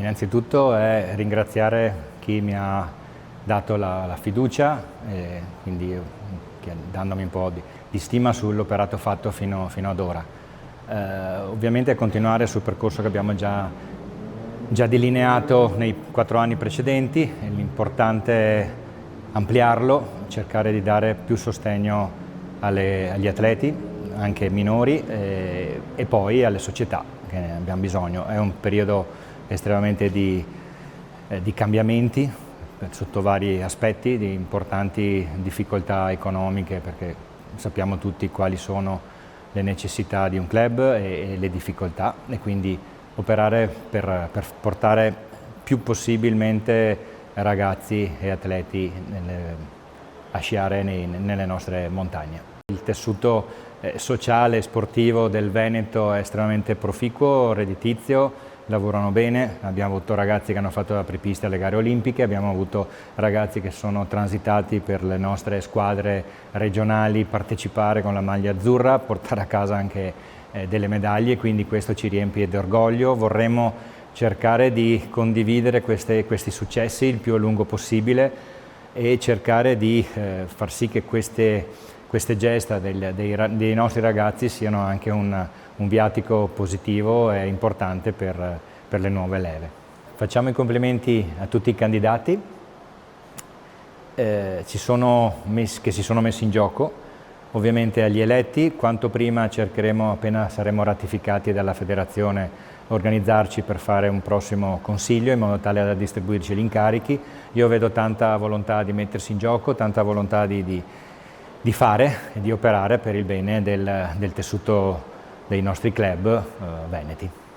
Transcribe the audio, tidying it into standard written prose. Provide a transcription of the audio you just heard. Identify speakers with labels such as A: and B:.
A: innanzitutto è ringraziare chi mi ha dato la fiducia, quindi dandomi un po' di stima sull'operato fatto fino ad ora. Ovviamente continuare sul percorso che abbiamo già delineato nei 4 anni precedenti. L'importante è ampliarlo, cercare di dare più sostegno agli atleti, anche minori, e poi alle società che ne abbiamo bisogno. È un periodo estremamente di cambiamenti sotto vari aspetti, di importanti difficoltà economiche, perché sappiamo tutti quali sono le necessità di un club e le difficoltà, e quindi operare per portare più possibilmente ragazzi e atleti a sciare nelle nostre montagne. Il tessuto sociale e sportivo del Veneto è estremamente proficuo, redditizio, lavorano bene. Abbiamo avuto ragazzi che hanno fatto la prepista alle gare olimpiche, abbiamo avuto ragazzi che sono transitati per le nostre squadre regionali, partecipare con la maglia azzurra, portare a casa anche delle medaglie, quindi questo ci riempie di orgoglio. Vorremmo cercare di condividere questi successi il più a lungo possibile e cercare di far sì che queste gesta dei nostri ragazzi siano anche un viatico positivo e importante per le nuove leve. Facciamo i complimenti a tutti i candidati che si sono messi in gioco, ovviamente agli eletti. Quanto prima cercheremo, appena saremo ratificati dalla federazione, organizzarci per fare un prossimo consiglio in modo tale da distribuirci gli incarichi. Io vedo tanta volontà di mettersi in gioco, tanta volontà di fare e di operare per il bene del tessuto dei nostri club veneti.